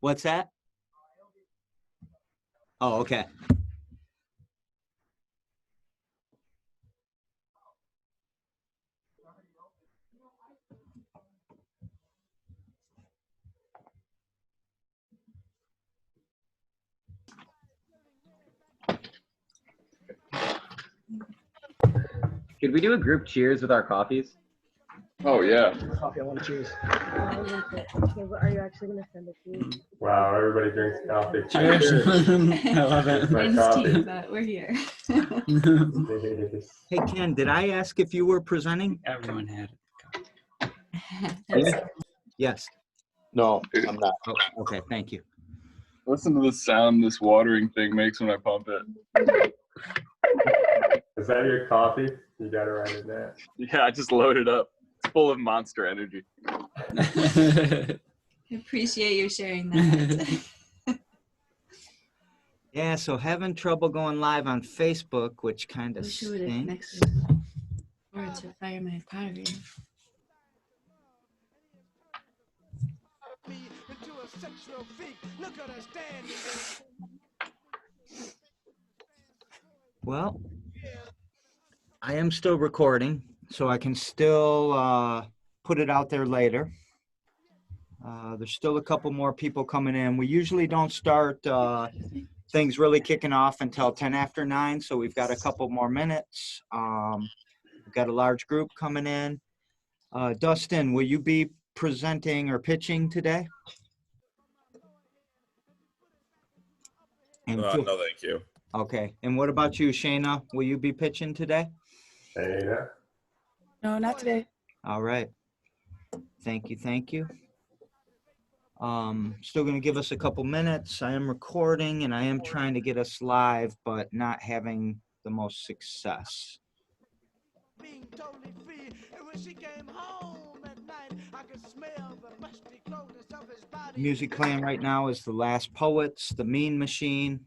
What's that? Oh, okay. Could we do a group cheers with our coffees? Oh, yeah. Coffee, I want to cheers. Okay, but are you actually going to send it to me? Wow, everybody drinks coffee. Cheers. I love Here's it. my Mine's coffee. tea, but we're here. Hey, Ken, did I ask if you were presenting? Everyone had it. Yes. No, I'm not. Oh, okay, thank you. Listen to the sound this watering thing makes when I pump it. Is that your coffee? You gotta write it down. Yeah, I just loaded up. It's full of Monster Energy. I appreciate you sharing that. Yeah, so having trouble going live on Facebook, which kind of Wish you would have stinks. connected or to fire my pottery. Well, I am still recording, so I can still put it out there later. There's still a couple more people coming in. We usually don't start things really kicking off until 10 after 9, so we've got a couple more minutes. We've got a large group coming in. Dustin, will you be presenting or pitching today? And No, thank you. okay. And what about you, Shayna? Will you be pitching today? Hey, yeah. No, not today. All right. Thank you. Thank you. Still going to give us a couple minutes. I am recording and I am trying to get us live, but not having the most success. Music playing right now is The Last Poets, The Mean Machine.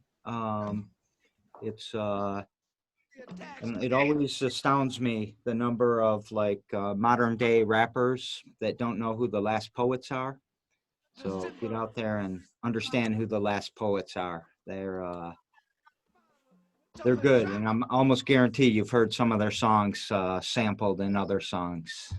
It always astounds me the number of like modern day rappers that don't know who The Last Poets are. So get out there and understand who The Last Poets are. They're good, and I'm almost guarantee you've heard some of their songs sampled in other songs.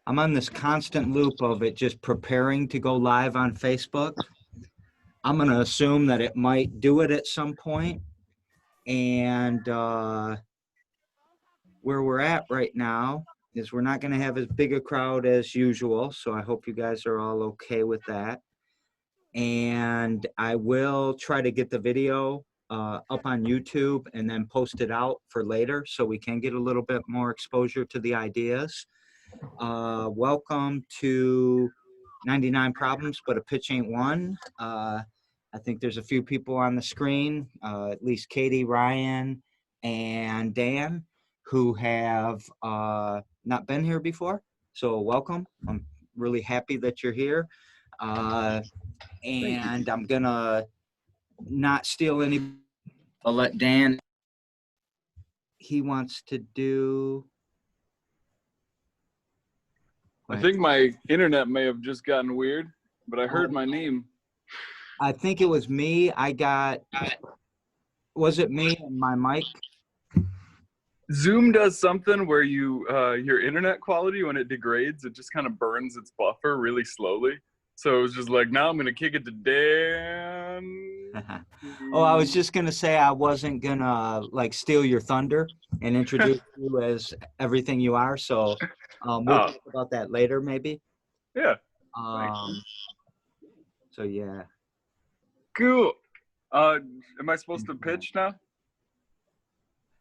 I'm on this constant loop of it just preparing to go live on Facebook. I'm going to assume that it might do it at some point. And where we're at right now is we're not going to have as big a crowd as usual. So I hope you guys are all okay with that. And I will try to get the video up on YouTube and then post it out for later so we can get a little bit more exposure to the ideas. Welcome to 99 Problems, but a pitch ain't one. I think there's a few people on the screen, at least Katie, Ryan, and Dan, who have not been here before. So welcome. I'm really happy that you're here. And I'm gonna not steal any. I'll let Dan. He wants to do. I think my internet may have just gotten weird, but I heard my name. I think it was me. Was it me and my mic? Zoom does something where your internet quality, when it degrades, it just kind of burns its buffer really slowly. So it was just like, now I'm going to kick it to Dan. Oh, I was just going to say I wasn't going to like steal your thunder and introduce you as everything you are. So we'll talk about that later, maybe. Yeah. So, yeah. Cool. Am I supposed to pitch now?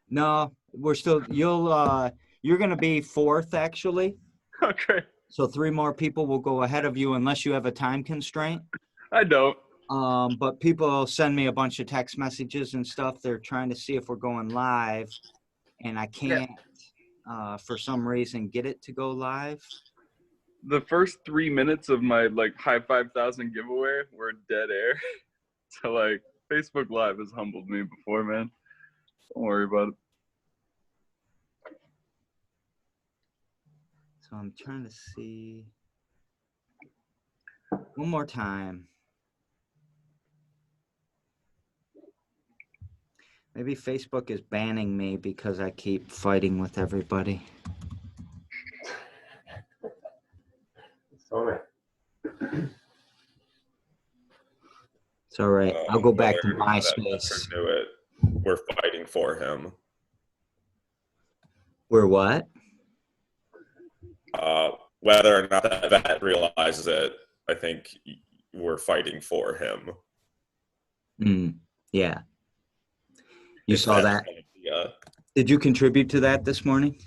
No, we're still, you're going to be fourth, actually. Okay. So 3 more people will go ahead of you unless you have a time constraint. I don't. But people send me a bunch of text messages and stuff. They're trying to see if we're going live, and I can't, for some reason, get it to go live. The first 3 minutes of my like high 5,000 giveaway were dead air. So like Facebook Live has humbled me before, man. Don't worry about it. So I'm trying to see one more time. Maybe Facebook is banning me because I keep fighting with everybody. Sorry. It's all right. I'll go back to Whether or not that MySpace. veteran knew it, we're fighting for him. We're what? Whether or not that vet realizes it, I think we're fighting for him. Yeah. You It's saw that? Did you contribute to that this morning?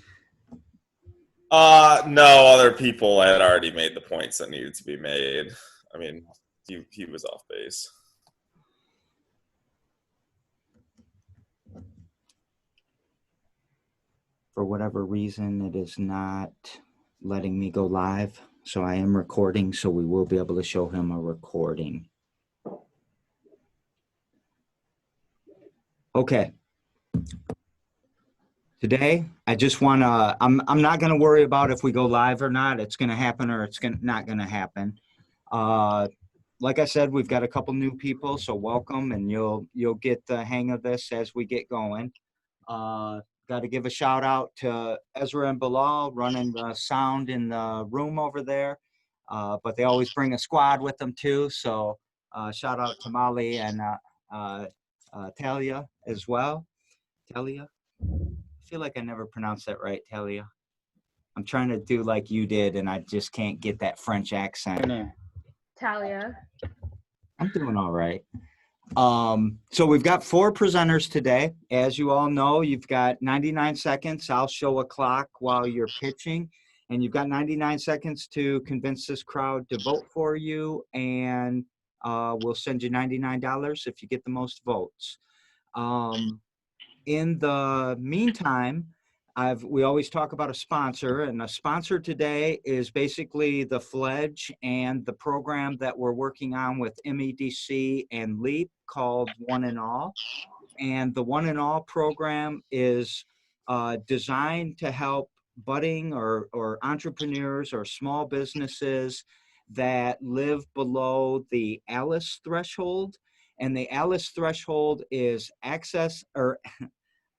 No, other people had already made the points that needed to be made. I mean, he was off base. For whatever reason, it is not letting me go live. So I am recording, so we will be able to show him a recording. Okay. Today, I just want to, I'm not going to worry about if we go live or not. It's going to happen or it's not going to happen. Like I said, we've got a couple new people, so welcome, and you'll get the hang of this as we get going. Got to give a shout out to Ezra and Bilal running the sound in the room over there. But they always bring a squad with them too. So shout out to Molly and Talia as well. Talia? I feel like I never pronounced that right, Talia. I'm trying to do like you did, and I just can't get that French accent. Talia. I'm doing all right. So we've got 4 presenters today. As you all know, you've got 99 seconds. I'll show a clock while you're pitching, and you've got 99 seconds to convince this crowd to vote for you, and we'll send you $99 if you get the most votes. In the meantime, we always talk about a sponsor, and a sponsor today is basically the Fledge and the program that we're working on with MEDC and LEAP called One and All. And the One and All program is designed to help budding or entrepreneurs or small businesses that live below the ALICE threshold. And the ALICE threshold is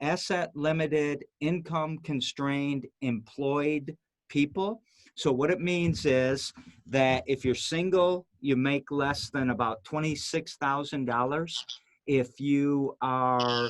asset limited, income constrained, employed people. So what it means is that if you're single, you make less than about $26,000. If you are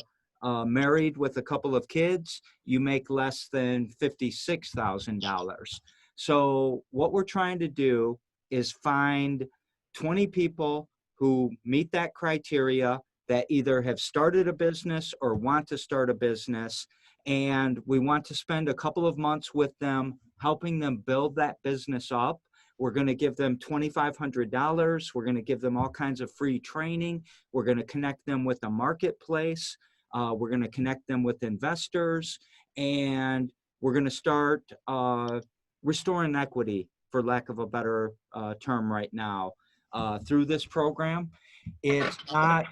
married with a couple of kids, you make less than $56,000. So what we're trying to do is find 20 people who meet that criteria, that either have started a business or want to start a business. And we want to spend a couple of months with them, helping them build that business up. We're going to give them $2,500. We're going to give them all kinds of free training. We're going to connect them with a marketplace. We're going to connect them with investors. And we're going to start restoring equity, for lack of a better term right now, through this program. It's not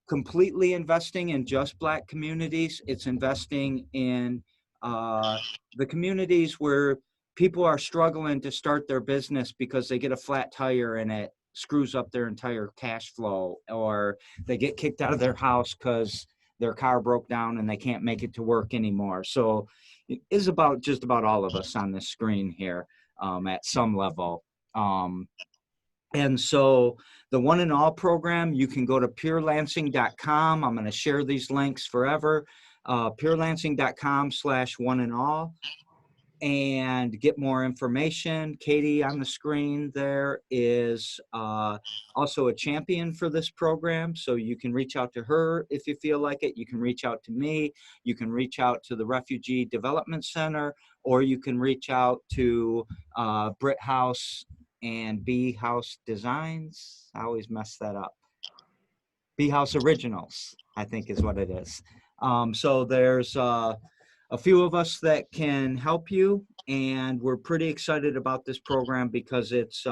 completely investing in just Black communities. It's investing in the communities where people are struggling to start their business because they get a flat tire and it screws up their entire cash flow, or they get kicked out of their house because their car broke down and they can't make it to work anymore. So it is about just about all of us on this screen here at some level. And so the One and All program, you can go to purelansing.com. I'm going to share these links forever. Purelansing.com/oneandall, and get more information. Katie on the screen there is also a champion for this program. So you can reach out to her if you feel like it. You can reach out to me. You can reach out to the Refugee Development Center, or you can reach out to Britt House and B House Designs. I always mess that up. B House Originals, I think is what it is. So there's a few of us that can help you, and we're pretty excited about this program because it's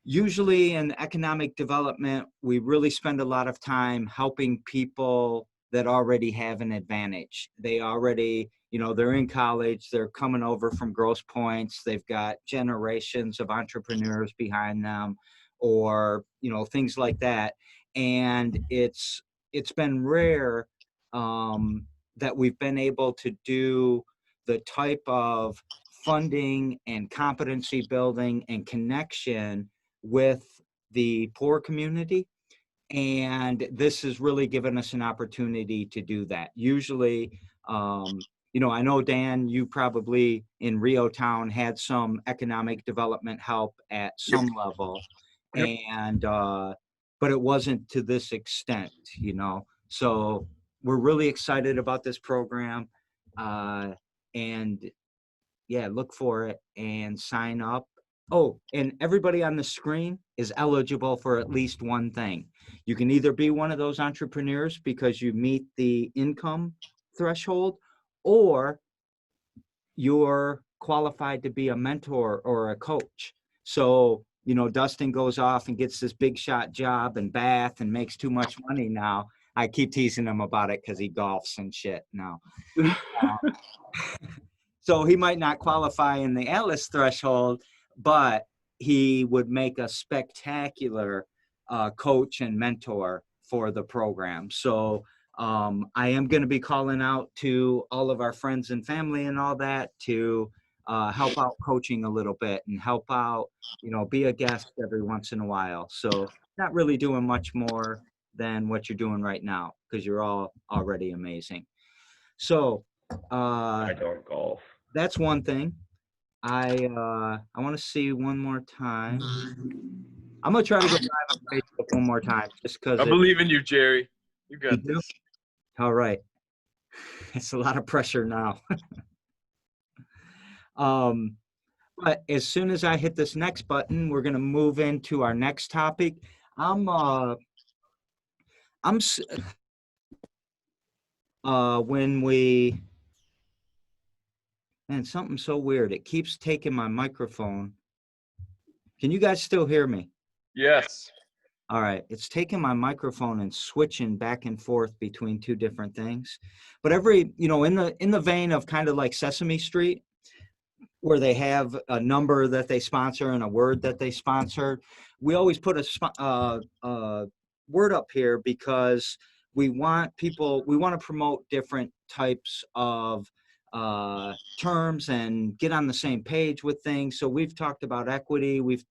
usually in economic development, we really spend a lot of time helping people that already have an advantage. They already you know, they're in college, they're coming over from Grosse Points, they've got generations of entrepreneurs behind them, or, you know, things like that. And it's been rare that we've been able to do the type of funding and competency building and connection with the poor community. And this has really given us an opportunity to do that. Usually, you know, I know, Dan, you probably in Rio Town had some economic development help at some level, and but it wasn't to this extent, you know. So we're really excited about this program, and yeah, look for it and sign up. Oh, and everybody on the screen is eligible for at least one thing. You can either be one of those entrepreneurs because you meet the income threshold, or you're qualified to be a mentor or a coach. So, you know, Dustin goes off and gets this big shot job in Bath and makes too much money now. I keep teasing him about it because he golfs and shit now. So he might not qualify in the Atlas threshold, but he would make a spectacular coach and mentor for the program. So I am going to be calling out to all of our friends and family and all that to help out coaching a little bit and help out, you know, be a guest every once in a while. So not really doing much more than what you're doing right now, because you're all already amazing. So I don't golf. that's one thing. I want to see one more time. I'm gonna try to go live on Facebook one more time, just because. I believe in you, Jerry. You You got do? this. All right. It's a lot of pressure now. But as soon as I hit this next button, we're gonna move into our next topic. When we, man, something's so weird. It keeps taking my microphone. Can you guys still hear me? Yes. All right, it's taking my microphone and switching back and forth between two different things. But every, you know, in the vein of kind of like Sesame Street, where they have a number that they sponsor and a word that they sponsor, we always put a word up here because we want to promote different types of terms and get on the same page with things. So we've talked about equity. We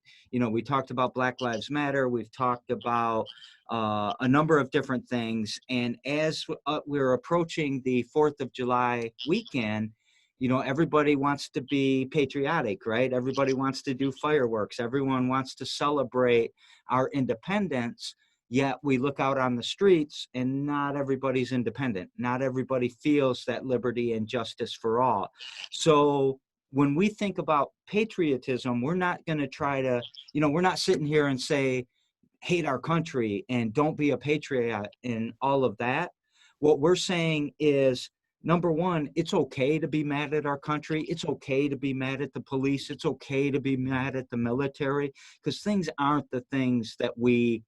talked about Black Lives Matter. We've talked about a number of different things. And as we're approaching the 4th of July weekend, you know, everybody wants to be patriotic, right? Everybody wants to do fireworks. Everyone wants to celebrate our independence. Yet we look out on the streets and not everybody's independent. Not everybody feels that liberty and justice for all. So when we think about patriotism, we're not going to try to, you know, we're not sitting here and say, hate our country and don't be a patriot and all of that. What we're saying is, number one, it's okay to be mad at our country. It's okay to be mad at the police. It's okay to be mad at the military, because things aren't the things that we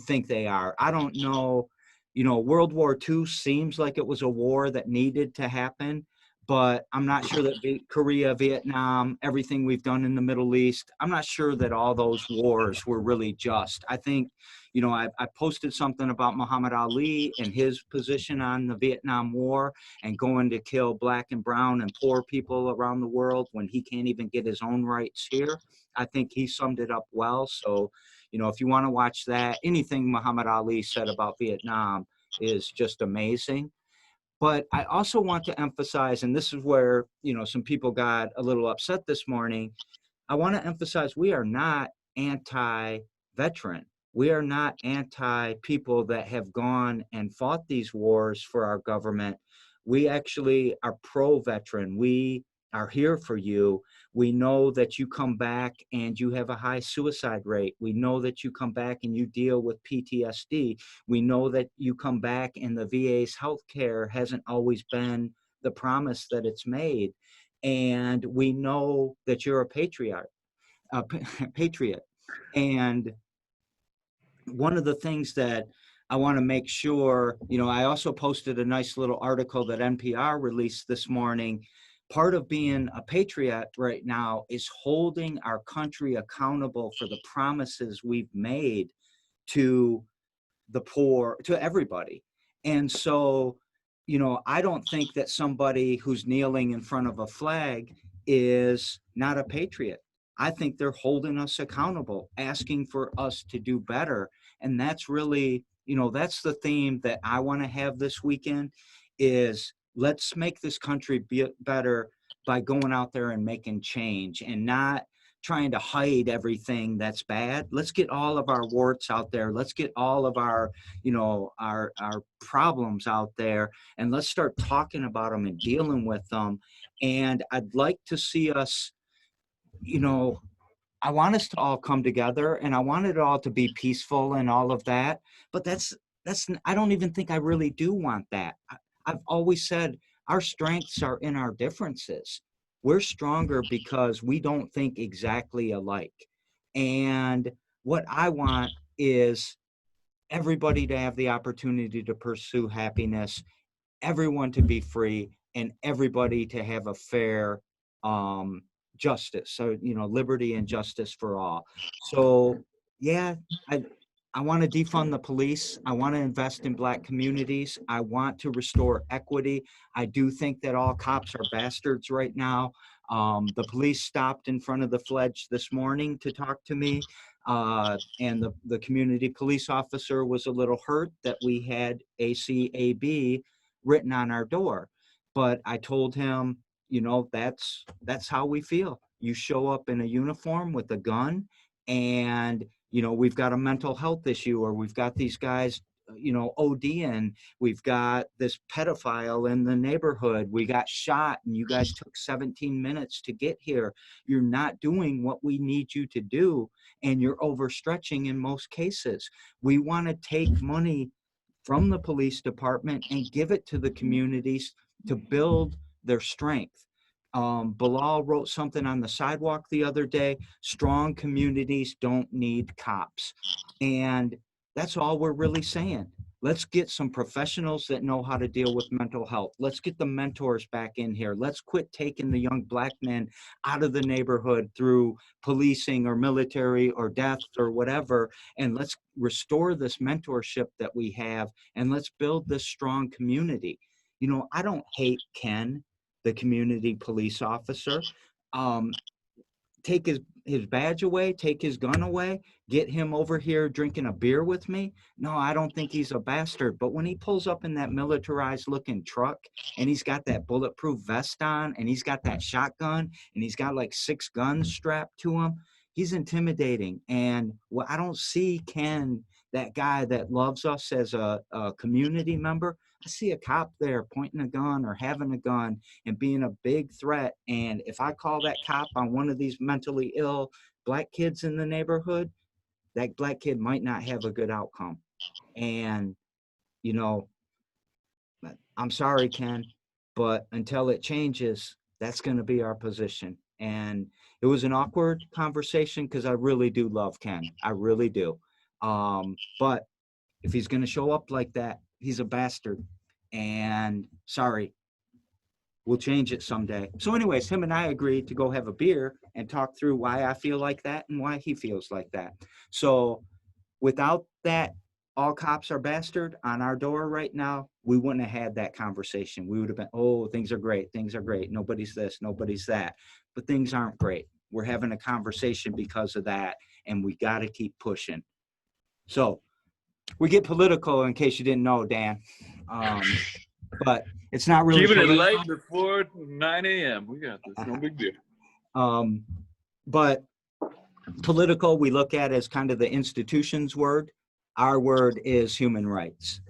think they are. I don't know, you know, World War II seems like it was a war that needed to happen, but I'm not sure that Korea, Vietnam, everything we've done in the Middle East, I'm not sure that all those wars were really just. I think, you know, I posted something about Muhammad Ali and his position on the Vietnam War and going to kill black and brown and poor people around the world when he can't even get his own rights here. I think he summed it up well. So, you know, if you want to watch that, anything Muhammad Ali said about Vietnam is just amazing. But I also want to emphasize, and this is where, you know, some people got a little upset this morning. I want to emphasize we are not anti-veteran. We are not anti-people that have gone and fought these wars for our government. We actually are pro-veteran. We are here for you. We know that you come back and you have a high suicide rate. We know that you come back and you deal with PTSD. We know that you come back and the VA's healthcare hasn't always been the promise that it's made. And we know that you're a patriot. And one of the things that I want to make sure, you know, I also posted a nice little article that NPR released this morning. Part of being a patriot right now is holding our country accountable for the promises we've made to the poor, to everybody. And so, you know, I don't think that somebody who's kneeling in front of a flag is not a patriot. I think they're holding us accountable, asking for us to do better. And that's really, you know, that's the theme that I want to have this weekend is let's make this country be better by going out there and making change and not trying to hide everything that's bad. Let's get all of our warts out there. Let's get all of our, you know, our problems out there, and let's start talking about them and dealing with them. And I'd like to see us, you know, I want us to all come together, and I want it all to be peaceful and all of that. But that's I don't even think I really do want that. I've always said our strengths are in our differences. We're stronger because we don't think exactly alike. And what I want is everybody to have the opportunity to pursue happiness, everyone to be free, and everybody to have a fair justice. So, you know, liberty and justice for all. So, yeah, I want to defund the police. I want to invest in Black communities. I want to restore equity. I do think that all cops are bastards right now. The police stopped in front of the Fledge this morning to talk to me. And the community police officer was a little hurt that we had ACAB written on our door. But I told him, you know, that's how we feel. You show up in a uniform with a gun, and you know, we've got a mental health issue, or we've got these guys, you know, ODing, we've got this pedophile in the neighborhood, we got shot, and you guys took 17 minutes to get here. You're not doing what we need you to do, and you're overstretching in most cases. We want to take money from the police department and give it to the communities to build their strength. Bilal wrote something on the sidewalk the other day, strong communities don't need cops. And that's all we're really saying. Let's get some professionals that know how to deal with mental health. Let's get the mentors back in here. Let's quit taking the young Black men out of the neighborhood through policing or military or death or whatever. And let's restore this mentorship that we have, and let's build this strong community. You know, I don't hate Ken, the community police officer. Take his badge away, take his gun away, get him over here drinking a beer with me. No, I don't think he's a bastard. But when he pulls up in that militarized looking truck, and he's got that bulletproof vest on, and he's got that shotgun, and he's got like 6 guns strapped to him, he's intimidating. And I don't see Ken, that guy that loves us as a community member. I see a cop there pointing a gun or having a gun and being a big threat. And if I call that cop on one of these mentally ill Black kids in the neighborhood, that Black kid might not have a good outcome. And, you know, I'm sorry, Ken, but until it changes, that's going to be our position. And it was an awkward conversation because I really do love Ken. I really do. But if he's going to show up like that, he's a bastard. And sorry, we'll change it someday. So anyways, him and I agreed to go have a beer and talk through why I feel like that and why he feels like that. So without that, all cops are bastard on our door right now, we wouldn't have had that conversation. We would have been, oh, things are great. Things are great. Nobody's this, nobody's that. But things aren't great. We're having a conversation because of that, and we got to keep pushing. So we get political, in case you didn't know, Dan. But it's not really Keeping it political. light before 9 a.m. We got this. No big deal. But political, we look at as kind of the institution's word. Our word is human rights.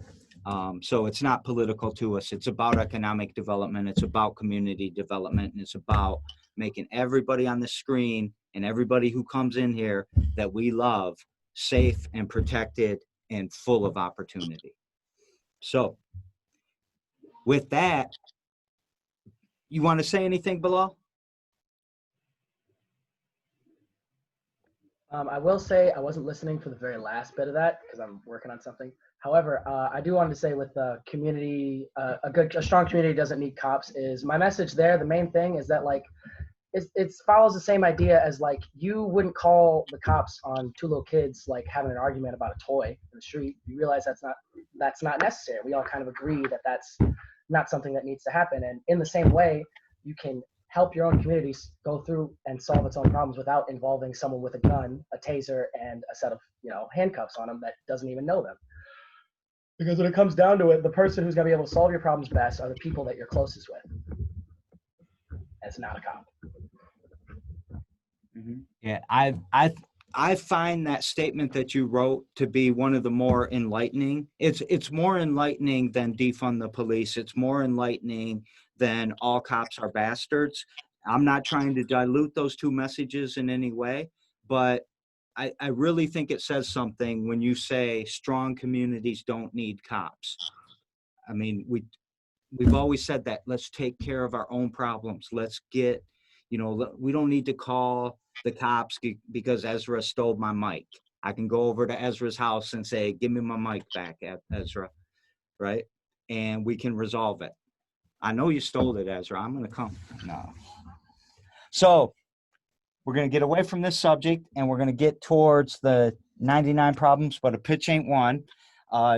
So it's not political to us. It's about economic development. It's about community development. And it's about making everybody on the screen and everybody who comes in here that we love safe and protected and full of opportunity. So with that, you want to say anything, Bilal? I will say I wasn't listening for the very last bit of that because I'm working on something. However, I do want to say with the community, a strong community doesn't need cops. Is my message there? The main thing is that like it follows the same idea as like you wouldn't call the cops on two little kids like having an argument about a toy in the street. You realize that's not necessary. We all kind of agree that that's not something that needs to happen. And in the same way, you can help your own communities go through and solve its own problems without involving someone with a gun, a taser, and a set of handcuffs on them that doesn't even know them. Because when it comes down to it, the person who's going to be able to solve your problems best are the people that you're closest with. It's not a cop. Yeah, I find that statement that you wrote to be one of the more enlightening. It's more enlightening than defund the police. It's more enlightening than all cops are bastards. I'm not trying to dilute those two messages in any way, but I really think it says something when you say strong communities don't need cops. I mean, we've always said that. Let's take care of our own problems. Let's get, we don't need to call the cops because Ezra stole my mic. I can go over to Ezra's house and say, give me my mic back, Ezra, right? And we can resolve it. I know you stole it, Ezra. I'm going to come. No. So we're going to get away from this subject and we're going to get towards the 99 problems, but a pitch ain't one.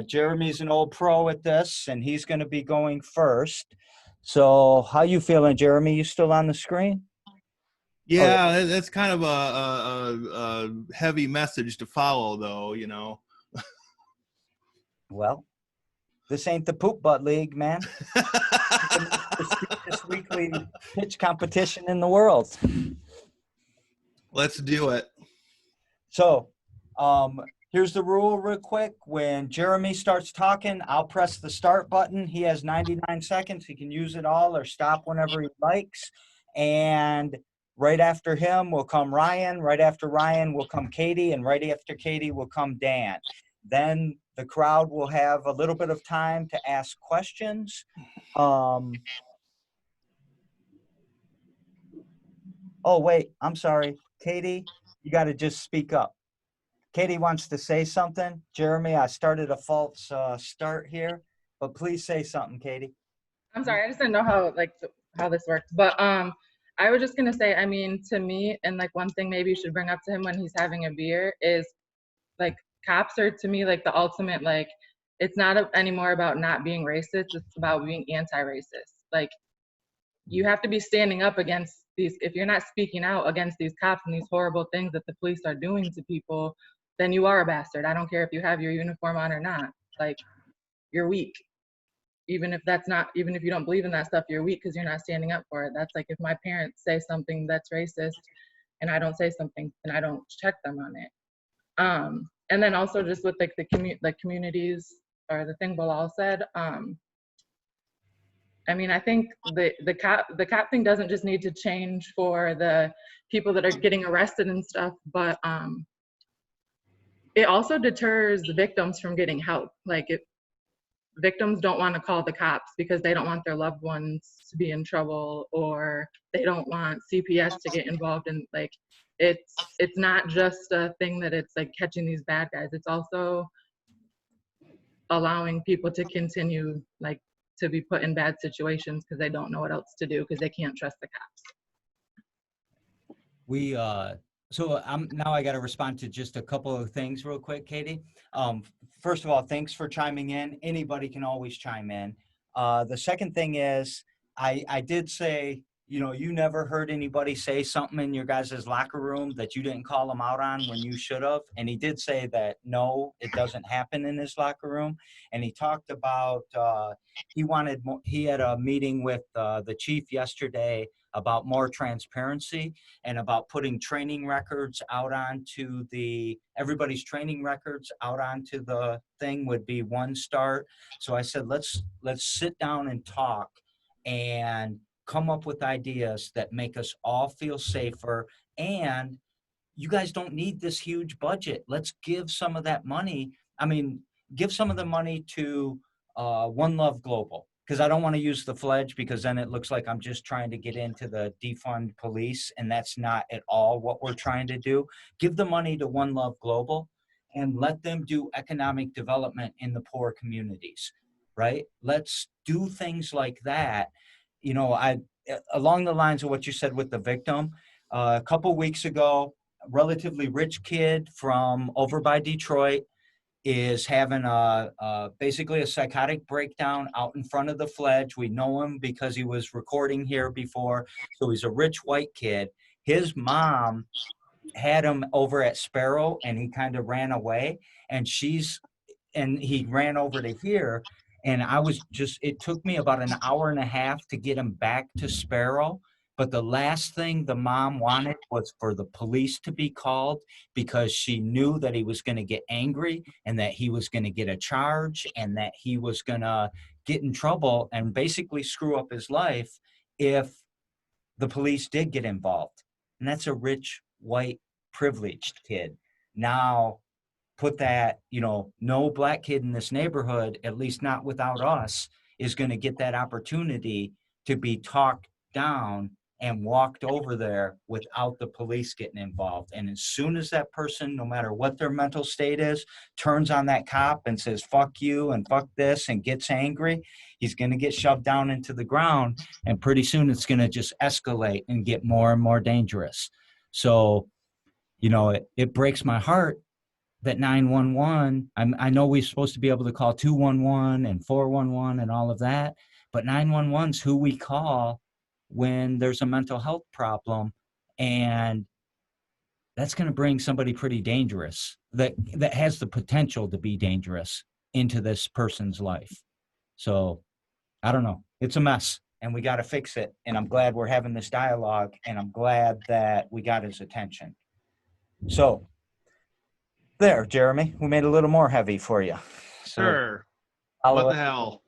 Jeremy's an old pro at this and he's going to be going first. So how you feeling, Jeremy? You still on the screen? Yeah, that's kind of a heavy message to follow, though, Well, this ain't the Poop Butt League, man. This weekly pitch competition in the world. Let's do it. So, here's the rule real quick. When Jeremy starts talking, I'll press the start button. He has 99 seconds. He can use it all or stop whenever he likes. And right after him will come Ryan. Right after Ryan will come Katie. And right after Katie will come Dan. Then the crowd will have a little bit of time to ask questions. Oh, wait, I'm sorry. Katie, you got to just speak up. Katie wants to say something. Jeremy, I started a false start here, but please say something, Katie. I'm sorry, I just didn't know how this works. But I was just gonna say, I mean, to me, and like one thing maybe you should bring up to him when he's having a beer is like cops are to me like the ultimate, like it's not anymore about not being racist, it's about being anti-racist. Like you have to be standing up against these, if you're not speaking out against these cops and these horrible things that the police are doing to people, then you are a bastard. I don't care if you have your uniform on or not. Like you're weak. Even if you don't believe in that stuff, you're weak because you're not standing up for it. That's like if my parents say something that's racist and I don't say something and I don't check them on it. And then also just with like the communities or the thing Bilal said, I mean, I think the cop thing doesn't just need to change for the people that are getting arrested and stuff, but it also deters the victims from getting help. Like victims don't want to call the cops because they don't want their loved ones to be in trouble, or they don't want CPS to get involved in, like, it's not just a thing that it's like catching these bad guys. It's also allowing people to continue like to be put in bad situations because they don't know what else to do because they can't trust the cops. So now I got to respond to just a couple of things real quick, Katie. First of all, thanks for chiming in. Anybody can always chime in. The second thing is I did say, you never heard anybody say something in your guys' locker room that you didn't call them out on when you should have. And he did say that, no, it doesn't happen in his locker room. And he talked about, he had a meeting with the chief yesterday about more transparency and about putting training records out onto everybody's training records out onto the thing would be one start. So I said, let's sit down and talk and come up with ideas that make us all feel safer. And you guys don't need this huge budget. Let's give some of that money. Give some of the money to One Love Global. because I don't want to use the fledge, because then it looks like I'm just trying to get into the defund police, and that's not at all what we're trying to do. Give the money to One Love Global and let them do economic development in the poor communities, right? Let's do things like that. You know, along the lines of what you said with the victim, a couple weeks ago, a relatively rich kid from over by Detroit is having basically a psychotic breakdown out in front of the fledge. We know him because he was recording here before. So he's a rich white kid. His mom had him over at Sparrow, and he kind of ran away, and he ran over to here. And it took me about an hour and a half to get him back to Sparrow. But the last thing the mom wanted was for the police to be called, because she knew that he was going to get angry and that he was going to get a charge and that he was going to get in trouble and basically screw up his life if the police did get involved. And that's a rich, white, privileged kid. Now, put that, no black kid in this neighborhood, at least not without us, is going to get that opportunity to be talked down and walked over there without the police getting involved. And as soon as that person, no matter what their mental state is, turns on that cop and says, fuck you and fuck this, and gets angry, he's going to get shoved down into the ground. And pretty soon it's going to just escalate and get more and more dangerous. So, it breaks my heart that 911, I know we're supposed to be able to call 211 and 411 and all of that, but 911's who we call when there's a mental health problem, and that's going to bring somebody pretty dangerous that has the potential to be dangerous into this person's life. So I don't know. It's a mess, and we got to fix it. And I'm glad we're having this dialogue, and I'm glad that we got his attention. So there, Jeremy, we made it a little more heavy for you. So, Sure. What the hell?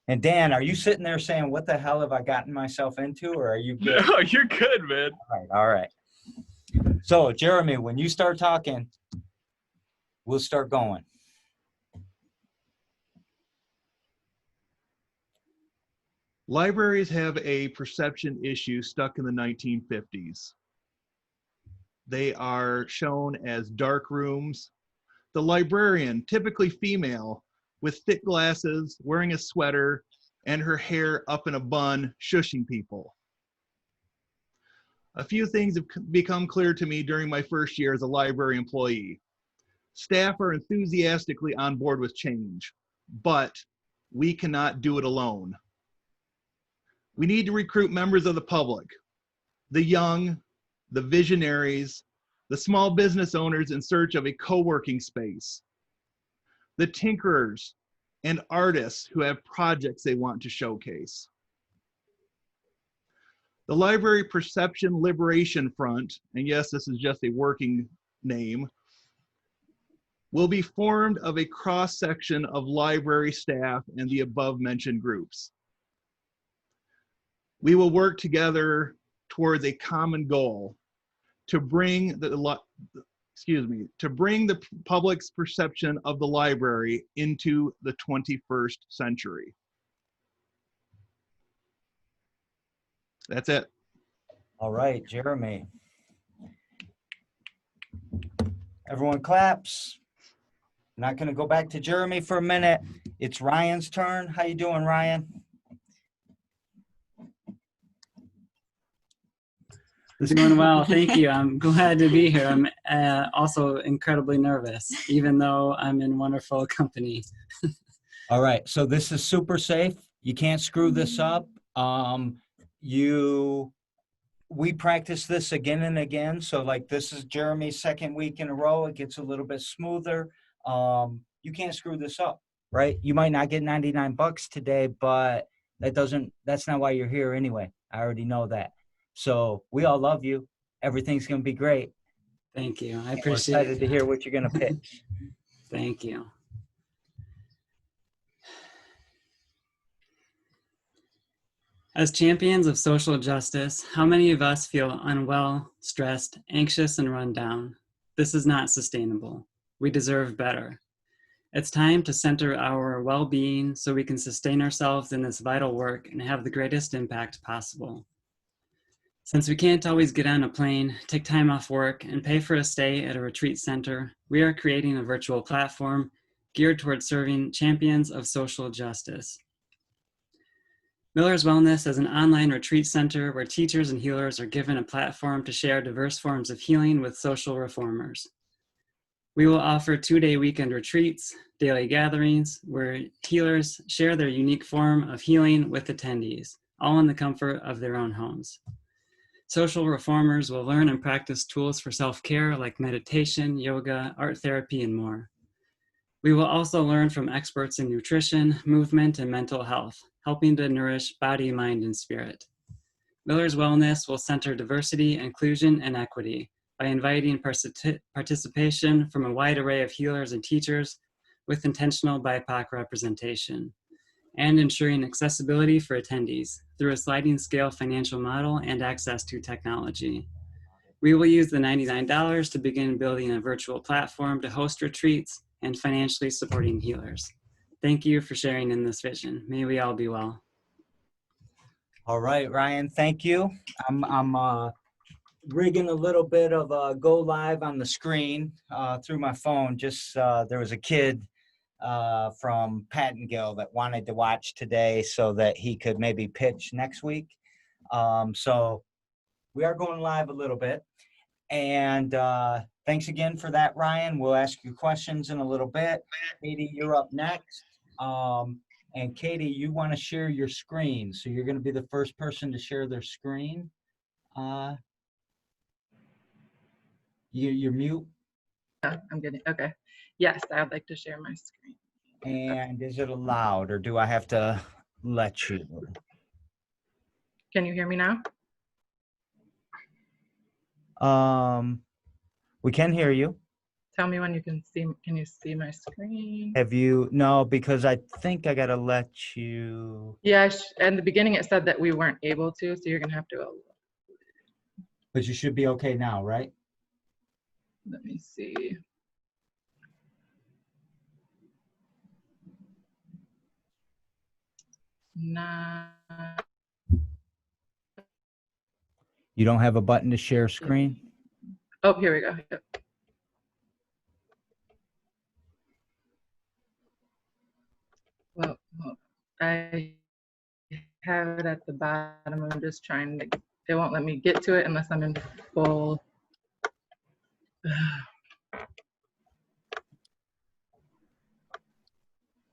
And Dan, are you sitting there saying, what the hell have I gotten myself into, or are you good? No, you're good, man. All right. So, Jeremy, when you start talking, we'll start going. Libraries have a perception issue stuck in the 1950s. They are shown as dark rooms. The librarian, typically female, with thick glasses, wearing a sweater, and her hair up in a bun, shushing people. A few things have become clear to me during my first year as a library employee. Staff are enthusiastically on board with change, but we cannot do it alone. We need to recruit members of the public, the young, the visionaries, the small business owners in search of a co-working space, the tinkerers and artists who have projects they want to showcase. The Library Perception Liberation Front, and yes, this is just a working name, will be formed of a cross-section of library staff and the above-mentioned groups. We will work together towards a common goal to bring the public's perception of the library into the 21st century. That's it. All right, Jeremy. Everyone claps. Not going to go back to Jeremy for a minute. It's Ryan's turn. How you doing, Ryan? Doing well, thank you. I'm glad to be here. I'm also incredibly nervous, even though I'm in wonderful company. All right, so this is super safe. You can't screw this up. We practice this again and again. So like this is Jeremy's second week in a row. It gets a little bit smoother. You can't screw this up, right? You might not get 99 bucks today, but that's not why you're here anyway. I already know that. So we all love you. Everything's going to be great. Thank you. I We're appreciate it. excited to hear what you're going to pitch. Thank you. As champions of social justice, how many of us feel unwell, stressed, anxious, and run down? This is not sustainable. We deserve better. It's time to center our well-being so we can sustain ourselves in this vital work and have the greatest impact possible. Since we can't always get on a plane, take time off work, and pay for a stay at a retreat center, we are creating a virtual platform geared towards serving champions of social justice. Miller's Wellness is an online retreat center where teachers and healers are given a platform to share diverse forms of healing with social reformers. We will offer 2-day weekend retreats, daily gatherings, where healers share their unique form of healing with attendees, all in the comfort of their own homes. Social reformers will learn and practice tools for self-care like meditation, yoga, art therapy, and more. We will also learn from experts in nutrition, movement, and mental health, helping to nourish body, mind, and spirit. Miller's Wellness will center diversity, inclusion, and equity by inviting participation from a wide array of healers and teachers with intentional BIPOC representation, and ensuring accessibility for attendees through a sliding scale financial model and access to technology. We will use the $99 to begin building a virtual platform to host retreats and financially supporting healers. Thank you for sharing in this vision. May we all be well. All right, Ryan, thank you. I'm rigging a little bit of go live on the screen through my phone. Just there was a kid from Pattongill that wanted to watch today so that he could maybe pitch next week. So we are going live a little bit. And thanks again for that, Ryan. We'll ask you questions in a little bit. Katie, you're up next. And Katie, you want to share your screen. So you're going to be the first person to share their screen. You're mute. I'm getting, okay. Yes, I would like to share my screen. And is it allowed, or do I have to let you? Can you hear me now? We can hear you. Tell me when you can you see my screen? Have you? No, because I think I got to let you. Yeah, in the beginning it said that we weren't able to, so you're gonna have to. But you should be okay now, right? Let me see. Nah. You don't have a button to share screen? Oh, here we go. Yep. Well, I have it at the bottom. I'm just trying to, it won't let me get to it unless I'm in full.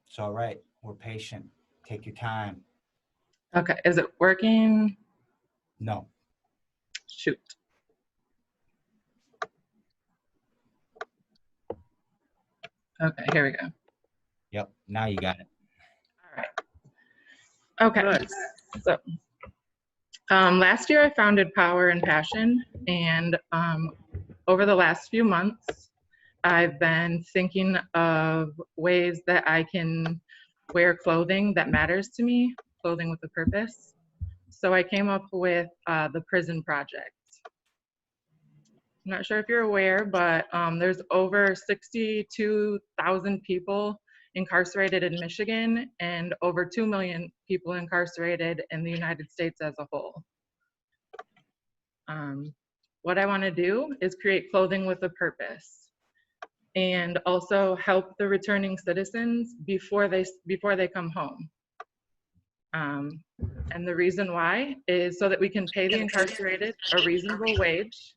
It's all right. We're patient. Take your time. Okay, is it working? No. Shoot. Okay, here we go. Yep, now you got it. All right. Okay, so last year I founded Power and Passion, and over the last few months, I've been thinking of ways that I can wear clothing that matters to me, clothing with a purpose. So I came up with the Prison Project. I'm not sure if you're aware, but there's over 62,000 people incarcerated in Michigan and over 2 million people incarcerated in the United States as a whole. What I want to do is create clothing with a purpose and also help the returning citizens before they come home. And the reason why is so that we can pay the incarcerated a reasonable wage.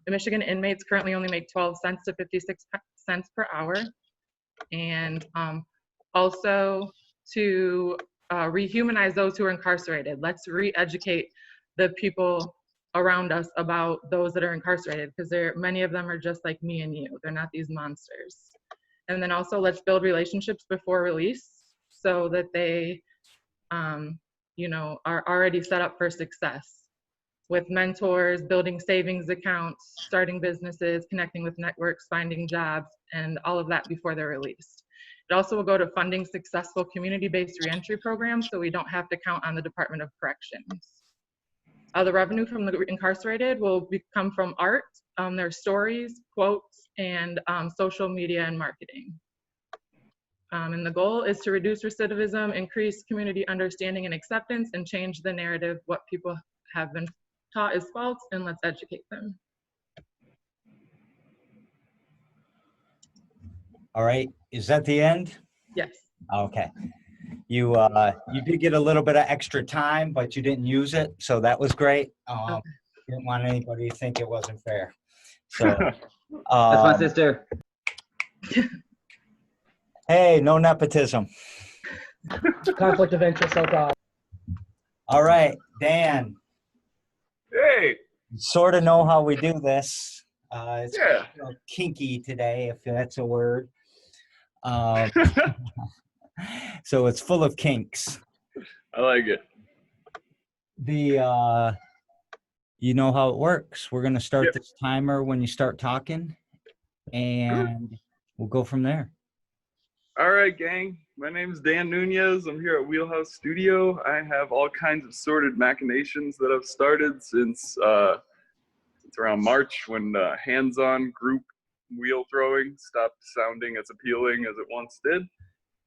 Michigan inmates currently only make 12 cents to 56 cents per hour. And also to rehumanize those who are incarcerated. Let's re-educate the people around us about those that are incarcerated, because many of them are just like me and you. They're not these monsters. And then also let's build relationships before release so that they you know, are already set up for success with mentors, building savings accounts, starting businesses, connecting with networks, finding jobs, and all of that before they're released. It also will go to funding successful community-based reentry programs so we don't have to count on the Department of Corrections. The revenue from the incarcerated will come from art, their stories, quotes, and social media and marketing. And the goal is to reduce recidivism, increase community understanding and acceptance, and change the narrative. What people have been taught is false, and let's educate them. All right. Is that the end? Yes. Okay. You did get a little bit of extra time, but you didn't use it, so that was great. Didn't want anybody to think it wasn't fair. So That's my sister. Hey, no nepotism. Conflict of interest, oh God. All right, Dan. Hey. Sort of know how we do this. It's Yeah. a little kinky today, if that's a word. So it's full of kinks. I like it. You know how it works. We're gonna start Yep. this timer when you start talking, and we'll go from there. All right, gang. My name is Dan Nunez. I'm here at Wheelhouse Studio. I have all kinds of sordid machinations that I've started since around March, when hands-on group wheel throwing stopped sounding as appealing as it once did.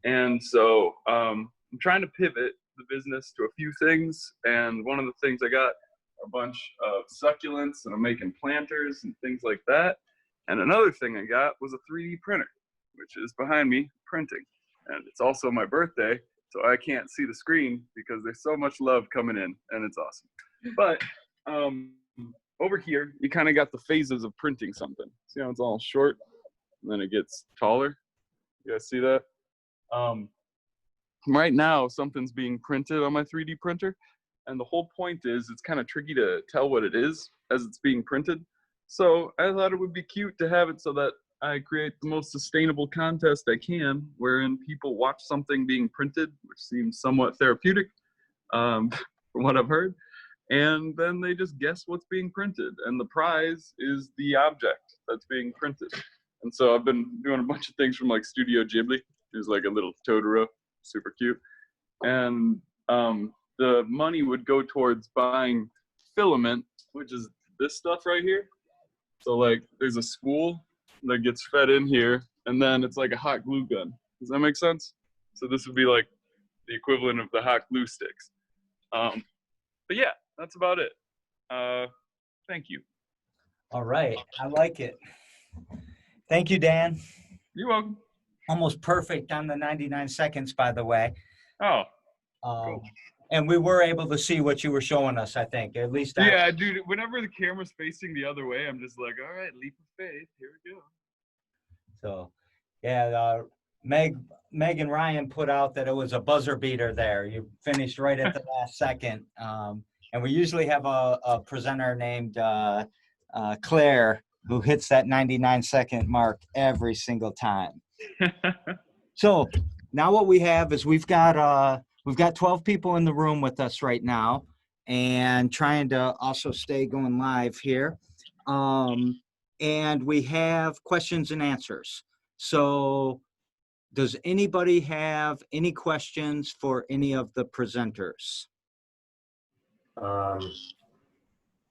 And so I'm trying to pivot the business to a few things. And one of the things I got are a bunch of succulents, and I'm making planters and things like that. And another thing I got was a 3D printer, which is behind me printing. And it's also my birthday, so I can't see the screen because there's so much love coming in, and it's awesome. But over here, you kind of got the phases of printing something. See how it's all short, and then it gets taller? You guys see that? Right now, something's being printed on my 3D printer, and the whole point is it's kind of tricky to tell what it is as it's being printed. So I thought it would be cute to have it so that I create the most sustainable contest I can, wherein people watch something being printed, which seems somewhat therapeutic from what I've heard, and then they just guess what's being printed, and the prize is the object that's being printed. And so I've been doing a bunch of things from like Studio Ghibli. There's like a little Totoro, super cute, and the money would go towards buying filament, which is this stuff right here. So like there's a spool that gets fed in here, and then it's like a hot glue gun. Does that make sense? So this would be like the equivalent of the hot glue sticks. But yeah, that's about it. Thank you. All right, I like it. Thank you, Dan. You're welcome. Almost perfect on the 99 seconds, by the way. Oh, cool. And we were able to see what you were showing us, I think. At least Yeah, dude, whenever the camera's facing the other way, I'm just like, all right, leap of faith, here we go. So, yeah, Meg and Ryan put out that it was a buzzer beater there. You finished right at the last second. And we usually have a presenter named Claire who hits that 99-second mark every single time. So now what we have is we've got 12 people in the room with us right now, and trying to also stay going live here. And we have questions and answers. So does anybody have any questions for any of the presenters?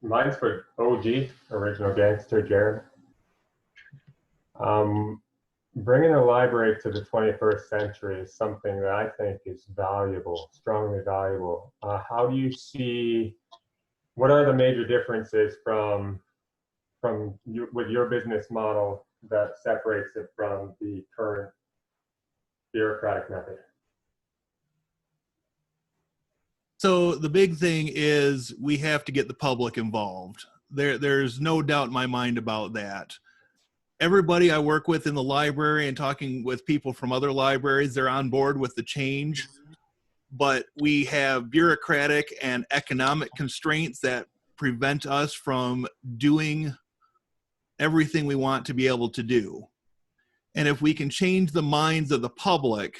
Mine's for OG, Original Gangster Jared. Bringing a library to the 21st century is something that I think is valuable, strongly valuable. How do you see, what are the major differences with your business model that separates it from the current bureaucratic method? So the big thing is we have to get the public involved. There's no doubt in my mind about that. Everybody I work with in the library and talking with people from other libraries, they're on board with the change, but we have bureaucratic and economic constraints that prevent us from doing everything we want to be able to do. And if we can change the minds of the public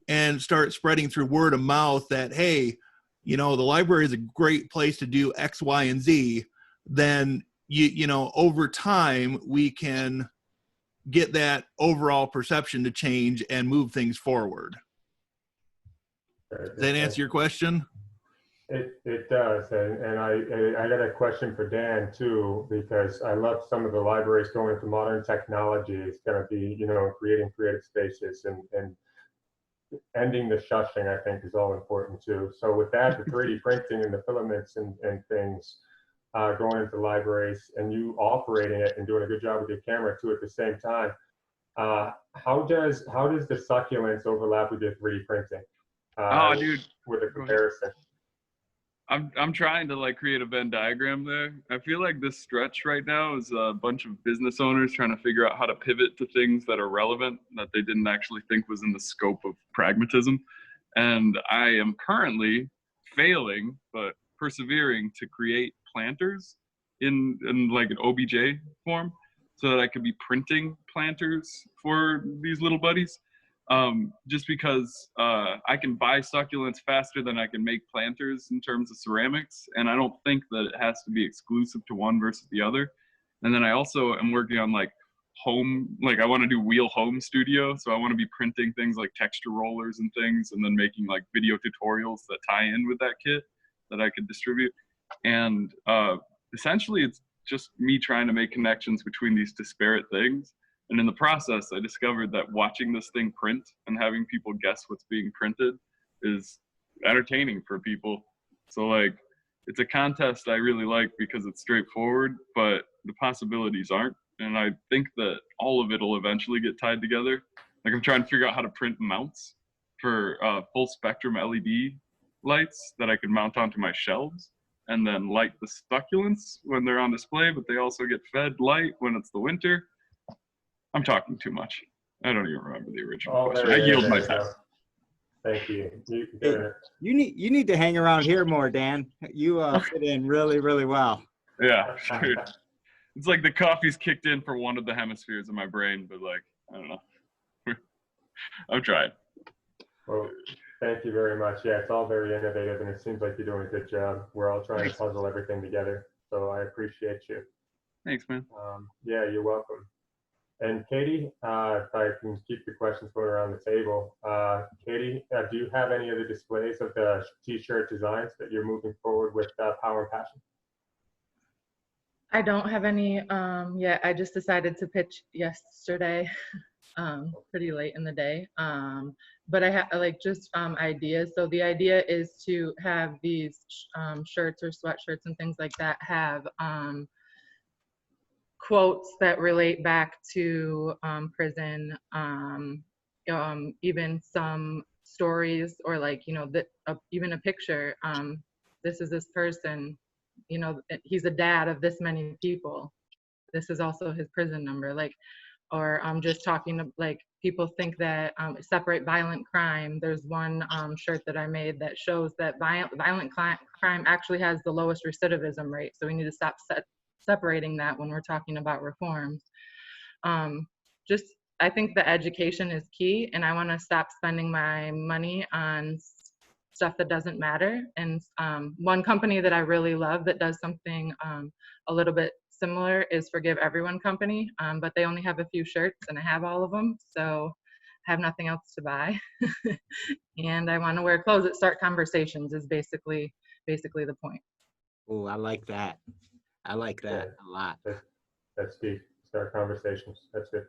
and start spreading through word of mouth that, hey, you know, the library is a great place to do X, Y, and Z, then you know, over time, we can get that overall perception to change and move things forward. Does that answer your question? It does, and I got a question for Dan too, because I love some of the libraries going to modern technology. It's going to be, you know, creating creative spaces and ending the shushing, I think, is all important too. So with that, the 3D printing and the filaments and things going into libraries, and you operating it and doing a good job with your camera too at the same time. How does the succulents overlap with your 3D printing? Oh, dude. With a comparison. I'm trying to like create a Venn diagram there. I feel like this stretch right now is a bunch of business owners trying to figure out how to pivot to things that are relevant that they didn't actually think was in the scope of pragmatism. And I am currently failing, but persevering to create planters in like an OBJ form so that I could be printing planters for these little buddies. Just because I can buy succulents faster than I can make planters in terms of ceramics, and I don't think that it has to be exclusive to one versus the other. And then I also am working on like home, like I want to do wheel home studio, so I want to be printing things like texture rollers and things, and then making like video tutorials that tie in with that kit that I could distribute. And essentially, it's just me trying to make connections between these disparate things. And in the process, I discovered that watching this thing print and having people guess what's being printed is entertaining for people. So like, it's a contest I really like because it's straightforward, but the possibilities aren't. And I think that all of it will eventually get tied together. Like I'm trying to figure out how to print mounts for full spectrum LED lights that I could mount onto my shelves and then light the succulents when they're on display, but they also get fed light when it's the winter. I'm talking too much. I don't even remember the original question. I yield my time. Thank you. You need to hang around here more, Dan. You fit in really, really well. Yeah, dude. It's like the coffee's kicked in for one of the hemispheres of my brain, but like, I don't know. I'm trying. Well, thank you very much. Yeah, it's all very innovative, and it seems like you're doing a good job. We're all trying to puzzle everything together, so I appreciate you. Thanks, man. Yeah, you're welcome. And Katie, if I can keep the questions going around the table. Katie, do you have any other displays of the t-shirt designs that you're moving forward with Power and Passion? I don't have any yet. I just decided to pitch yesterday, pretty late in the day. But I have like just ideas. So the idea is to have these shirts or sweatshirts and things like that have quotes that relate back to prison, even some stories or like, you know, even a picture. This is this person, you know, he's a dad of this many people. This is also his prison number. Like, or I'm just talking to, like, people think that separate violent crime. There's one shirt that I made that shows that violent crime actually has the lowest recidivism rate. So we need to stop separating that when we're talking about reforms. I think the education is key, and I want to stop spending my money on stuff that doesn't matter. And one company that I really love that does something a little bit similar is Forgive Everyone Company, but they only have a few shirts and I have all of them, so I have nothing else to buy. And I want to wear clothes that start conversations is basically the point. Oh, I like that. I like that a lot. That's deep. Start conversations. That's good.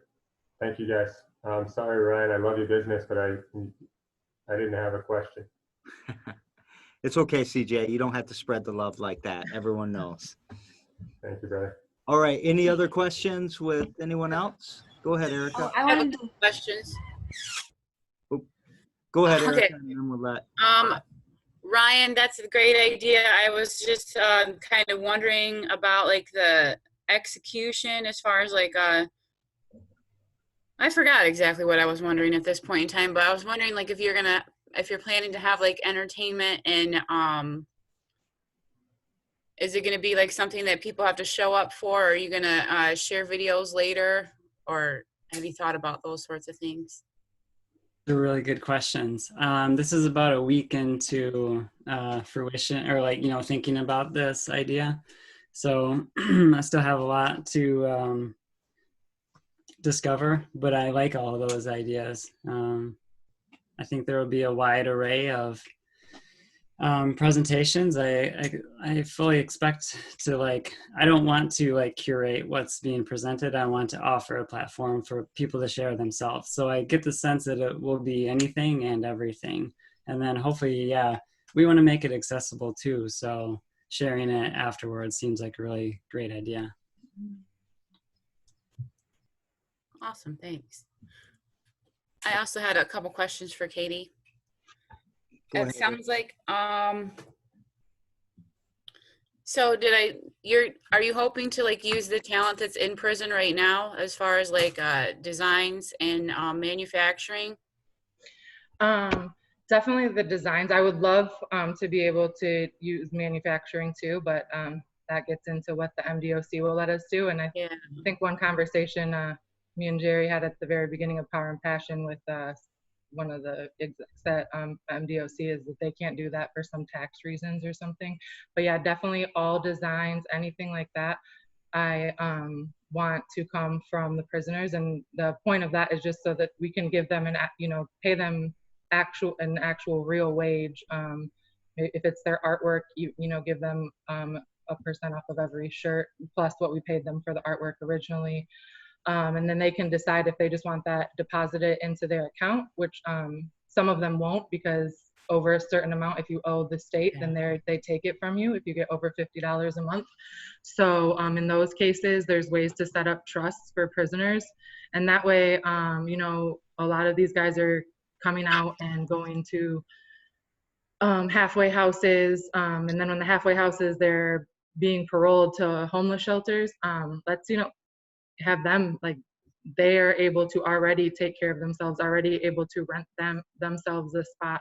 Thank you, guys. I'm sorry, Ryan. I love your business, but I didn't have a question. It's okay, CJ. You don't have to spread the love like that. Everyone knows. Thank you, brother. All right. Any other questions with anyone else? Go ahead, Erica. I wanted to questions. Go ahead, Okay. Erica, and then we'll let. Ryan, that's a great idea. I was just kind of wondering about like the execution as far as like I forgot exactly what I was wondering at this point in time, but I was wondering like if you're planning to have like entertainment and is it going to be like something that people have to show up for? Or are you going to share videos later, or have you thought about those sorts of things? They're really good questions. This is about a week into fruition, or like, you know, thinking about this idea. So I still have a lot to discover, but I like all of those ideas. I think there will be a wide array of Presentations, I fully expect to I don't want to curate what's being presented. I want to offer a platform for people to share themselves. So I get the sense that it will be anything and everything. And then hopefully, yeah, we want to make it accessible too. So sharing it afterwards seems like a really great idea. Awesome, thanks. I also had a couple questions for Katie. Go It ahead. sounds like so are you hoping to use the talent that's in prison right now as far as designs and manufacturing? Definitely the designs. I would love to be able to use manufacturing too, but that gets into what the MDOC will let us do. And I think one conversation me and Jerry had at the very beginning of Power and Passion with one of the execs at MDOC is that they can't do that for some tax reasons or something. But yeah, definitely all designs, anything like that, I want to come from the prisoners. And the point of that is just so that we can give them pay them an actual real wage. If it's their artwork, give them a percent off of every shirt plus what we paid them for the artwork originally. And then they can decide if they just want that deposited into their account, which some of them won't, because over a certain amount, if you owe the state, then they take it from you if you get over $50 a month. So in those cases, there's ways to set up trusts for prisoners. And that way, a lot of these guys are coming out and going to halfway houses. And then when the halfway houses, they're being paroled to homeless shelters. Let's, have them they are able to already take care of themselves, already able to rent themselves a spot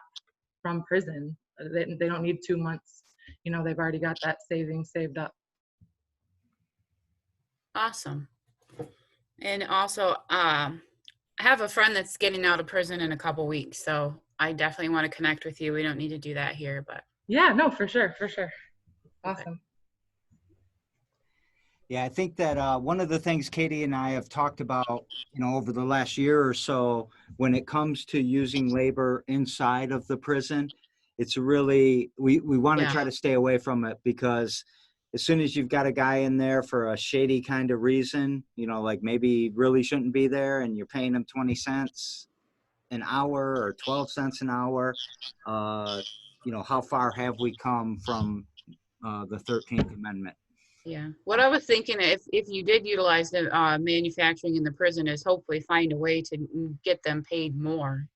from prison. They don't need 2 months. They've already got that savings saved up. Awesome. And also, I have a friend that's getting out of prison in a couple weeks, so I definitely want to connect with you. We don't need to do that here, but yeah, no, for sure. Awesome. Yeah, I think that one of the things Katie and I have talked about, over the last year or so, when it comes to using labor inside of the prison, it's really, we want to try to stay away from it, because as soon as you've got a guy in there for a shady kind of reason, maybe he really shouldn't be there and you're paying him 20 cents an hour or 12 cents an hour, how far have we come from the 13th Amendment? yeah. What I was thinking, if you did utilize the manufacturing in the prison, is hopefully find a way to get them paid more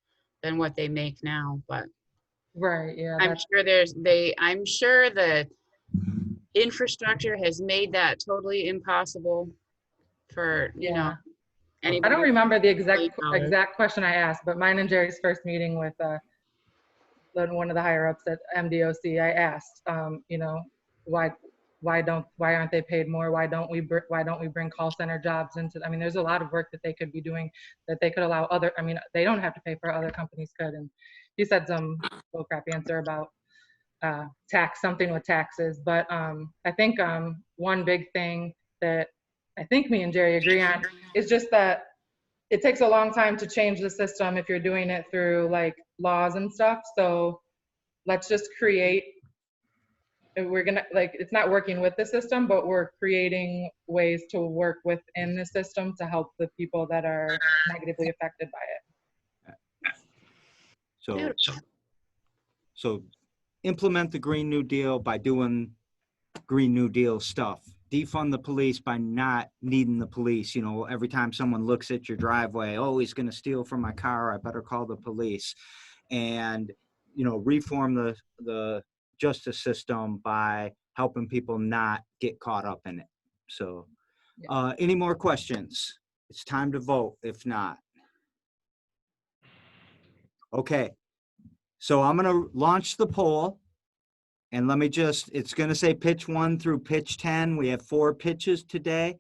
than what they make now. But right, yeah. I'm sure the infrastructure has made that totally impossible for anybody. I don't remember the exact question I asked, but mine and Jerry's first meeting with one of the higher ups at MDOC, I asked, why aren't they paid more? Why don't we bring call center jobs into? I mean, there's a lot of work that they could be doing that they could allow other. I mean, they don't have to pay for, other companies could. And he said some bullcrap answer about something with taxes. But I think one big thing that I think me and Jerry agree on is just that it takes a long time to change the system if you're doing it through laws and stuff. So let's just create. We're gonna it's not working with the system, but we're creating ways to work within the system to help the people that are negatively affected by it. So implement the Green New Deal by doing Green New Deal stuff. Defund the police by not needing the police. Every time someone looks at your driveway, oh, he's going to steal from my car, I better call the police. And reform the justice system by helping people not get caught up in it. So any more questions? It's time to vote, if not. Okay, so I'm going to launch the poll, and it's going to say pitch 1 through pitch 10. We have 4 pitches today.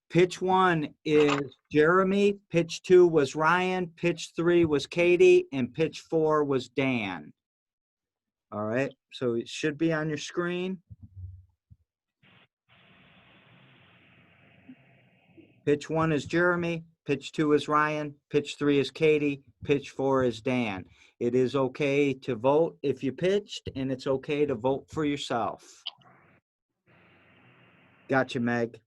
Pitch 1 is Jeremy, pitch 2 was Ryan, pitch 3 was Katie, and pitch 4 was Dan. All right, so it should be on your screen. Pitch 1 is Jeremy, pitch 2 is Ryan, pitch 3 is Katie, pitch 4 is Dan. It is okay to vote if you pitched, and it's okay to vote for yourself. Gotcha, Meg.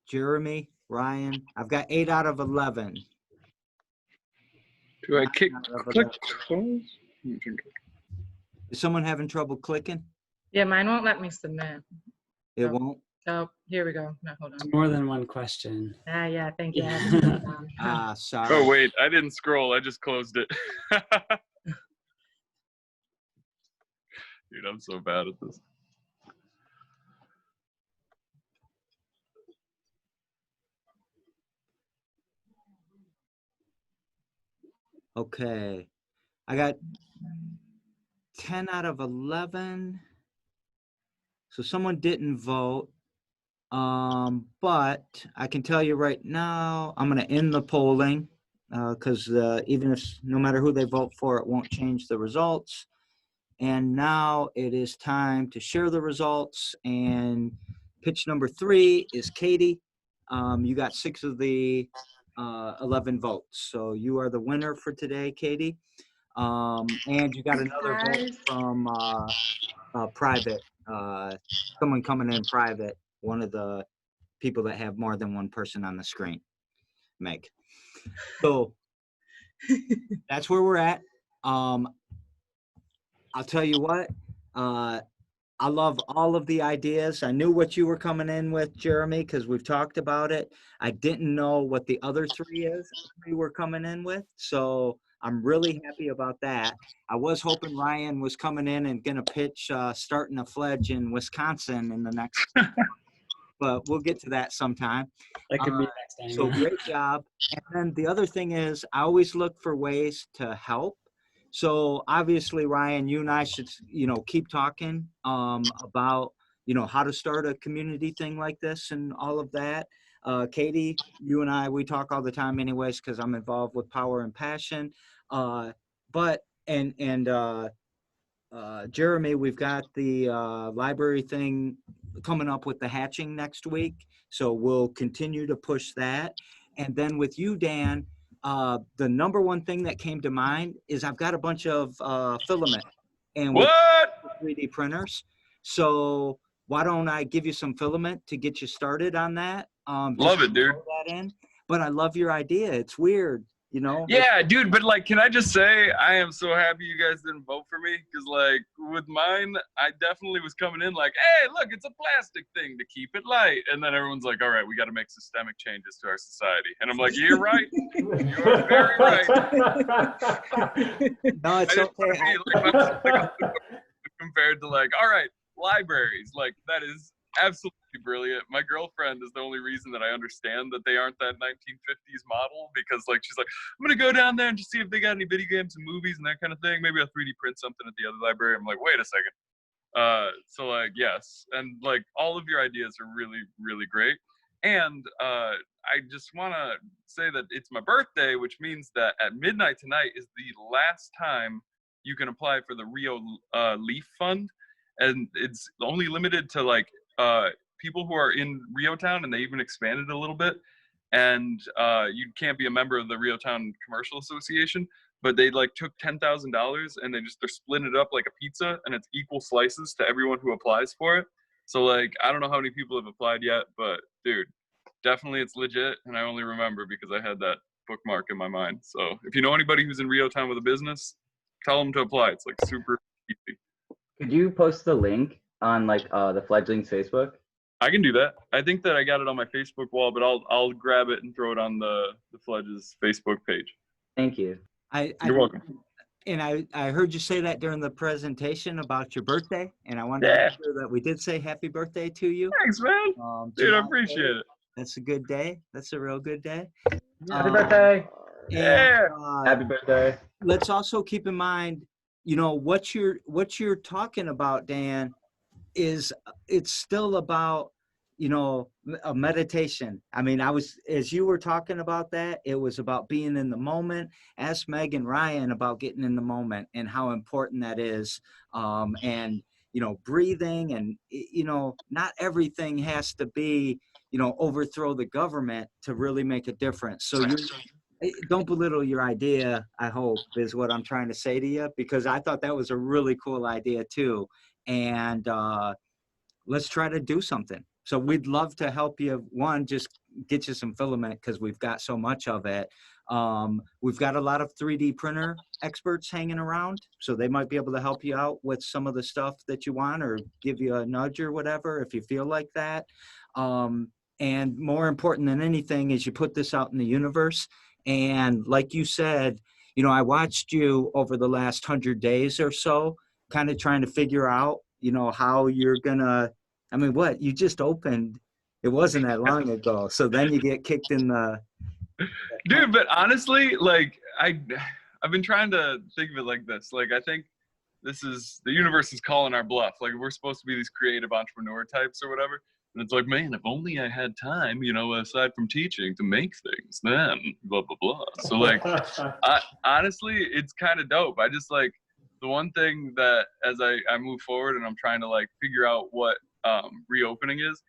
Jeremy, Ryan, I've got 8 out of 11. Do I click? Is someone having trouble clicking? Yeah, mine won't let me submit. It won't? Oh, here we go. No, hold on. More than one question. Yeah, thank you. Sorry. Oh wait, I didn't scroll. I just closed it. Dude, I'm so bad at this. Okay. I got 10 out of 11. So someone didn't vote. But I can tell you right now, I'm going to end the polling because even if no matter who they vote for, it won't change the results. And now it is time to share the results. And pitch number 3 is Katie. You got 6 of the 11 votes. So you are the winner for today, Katie. And you got another vote from private, someone coming in private, one of the people that have more than one person on the screen, Meg. So that's where we're at. I'll tell you what, I love all of the ideas. I knew what you were coming in with, Jeremy, because we've talked about it. I didn't know what the other 3 were coming in with. So I'm really happy about that. I was hoping Ryan was coming in and going to pitch starting a fledge in Wisconsin in the next, but we'll get to that sometime. That could be next time. So great job. And then the other thing is I always look for ways to help. So obviously, Ryan, you and I should, keep talking about, how to start a community thing like this and all of that. Katie, you and I, we talk all the time anyways, because I'm involved with Power and Passion. Jeremy, we've got the library thing coming up with the hatching next week. So we'll continue to push that. And then with you, Dan, the number one thing that came to mind is I've got a bunch of filament and with 3D printers. So why don't I give you some filament to get you started on that? Love it, dude. But I love your idea. It's weird, Yeah, dude, but can I just say I am so happy you guys didn't vote for me because with mine, I definitely was coming in hey, look, it's a plastic thing to keep it light. And then everyone's like, all right, we got to make systemic changes to our society. And I'm like, you're right. You're very right. No, it's okay. Compared to all right, libraries, that is absolutely brilliant. My girlfriend is the only reason that I understand that they aren't that 1950s model because she's like, I'm gonna go down there and just see if they got any video games and movies and that kind of thing. Maybe I'll 3D print something at the other library. I'm like, wait a second. Yes, and all of your ideas are really, really great. And I just want to say that it's my birthday, which means that at midnight tonight is the last time you can apply for the Rio Leaf Fund, and it's only limited to people who are in Rio Town, and they even expanded a little bit. And you can't be a member of the Rio Town Commercial Association, but they took $10,000 and they're splitting it up like a pizza, and it's equal slices to everyone who applies for it. So I don't know how many people have applied yet, but dude, definitely it's legit. And I only remember because I had that bookmark in my mind. So if you know anybody who's in Rio Town with a business, tell them to apply. It's super easy. Could you post the link on the Fledglings Facebook? I can do that. I think that I got it on my Facebook wall, but I'll grab it and throw it on the Fledges Facebook page. Thank you. You're welcome. And I heard you say that during the presentation about your birthday, and I wanted to make sure that we did say happy birthday to you. Thanks, man. Dude, I appreciate it. That's a good day. That's a real good day. Happy birthday. Yeah. Happy birthday. Let's also keep in mind, what you're talking about, Dan, is it's still about, you know, a meditation. I mean, as you were talking about that, it was about being in the moment. Ask Meg and Ryan about getting in the moment and how important that is. And, you know, breathing and, you know, not everything has to be, you know, overthrow the government to really make a difference. So don't belittle your idea, I hope, is what I'm trying to say to you, because I thought that was a really cool idea too. And let's try to do something. So we'd love to help you. One, just get you some filament because we've got so much of it. We've got a lot of 3D printer experts hanging around, so they might be able to help you out with some of the stuff that you want or give you a nudge or whatever if you feel like that. And more important than anything is you put this out in the universe. And like you said, you know, I watched you over the last 100 days or so, kind of trying to figure out, you know, how you're gonna, I mean, what, you just opened, it wasn't that long ago. So then you get kicked in the. Dude, but honestly, like, I've been trying to think of it like this. Like, I think this is, the universe is calling our bluff. Like, we're supposed to be these creative entrepreneur types or whatever. And it's like, man, if only I had time, you know, aside from teaching, to make things, then blah, blah, blah. So, like, honestly, it's kind of dope. I just, like, the one thing that as I move forward and I'm trying to, like, figure out what reopening is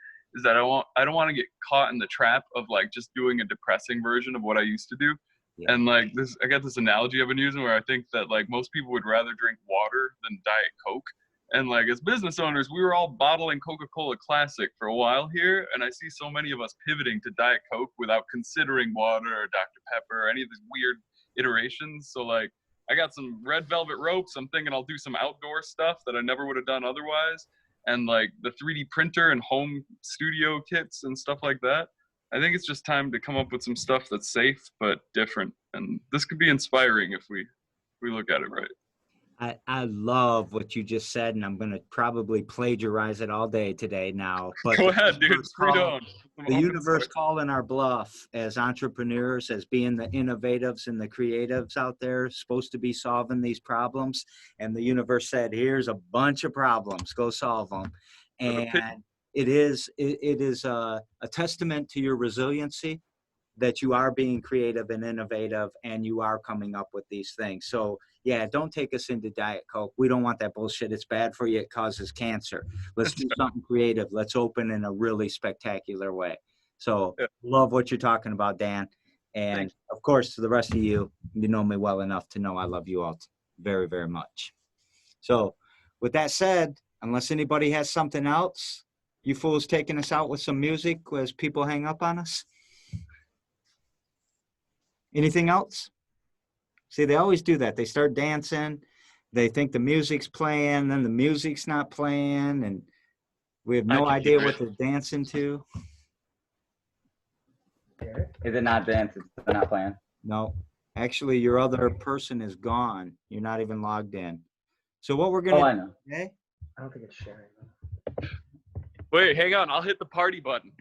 that I don't want to get caught in the trap of, like, just doing a depressing version of what I used to do. Yeah. And, like, I got this analogy I've been using where I think that, like, most people would rather drink water than Diet Coke. And, like, as business owners, we were all bottling Coca-Cola Classic for a while here, and I see so many of us pivoting to Diet Coke without considering water or Dr. Pepper or any of these weird iterations. So, like, I got some red velvet ropes. I'm thinking I'll do some outdoor stuff that I never would have done otherwise. And, like, the 3D printer and home studio kits and stuff like that. I think it's just time to come up with some stuff that's safe but different. And this could be inspiring if we look at it right. I love what you just said, and I'm going to probably plagiarize it all day today now. But go ahead, dude. The universe calling our bluff as entrepreneurs, as being the innovatives and the creatives out there, supposed to be solving these problems. And the universe said, here's a bunch of problems, go solve them. And it is a testament to your resiliency that you are being creative and innovative and you are coming up with these things. So yeah, don't take us into Diet Coke. We don't want that bullshit. It's bad for you. It causes cancer. Let's do something creative. Let's open in a really spectacular way. So love what you're talking about, Dan. And of course, to the rest of you, you know me well enough to know I love you all very, very much. So with that said, unless anybody has something else, you fools taking us out with some music as people hang up on us? Anything else? See, they always do that. They start dancing. They think the music's playing, then the music's not playing, and we have no idea what they're dancing to. Is it not dance? It's not playing? No. Actually, your other person is gone. You're not even logged in. So what we're going to I know. Okay? I don't think it's sharing. Wait, hang on. I'll hit the party button.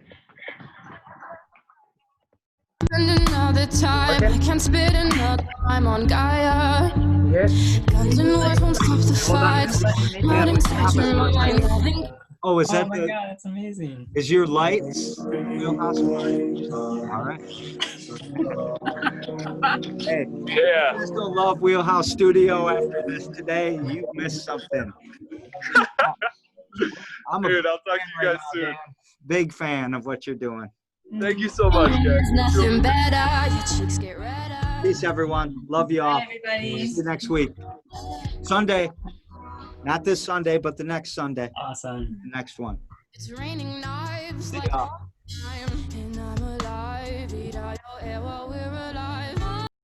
Another time, I can't spit another rhyme on Gaia. Guns and wars won't stop the fights. Not inside your mind. Oh, is that my God, that's amazing. Is your lights Wheelhouse? All right. Hey, yeah. I still love Wheelhouse Studio after this today. You missed something. Dude, I'll talk to you guys soon. Man. Big fan of what you're doing. Thank you so much, guys. Peace, everyone. Love you all. Bye, everybody. See you next week. Sunday. Not this Sunday, but the next Sunday. Awesome. The next one. It's raining knives like all the time, and I'm alive. Eat all your air while we're alive.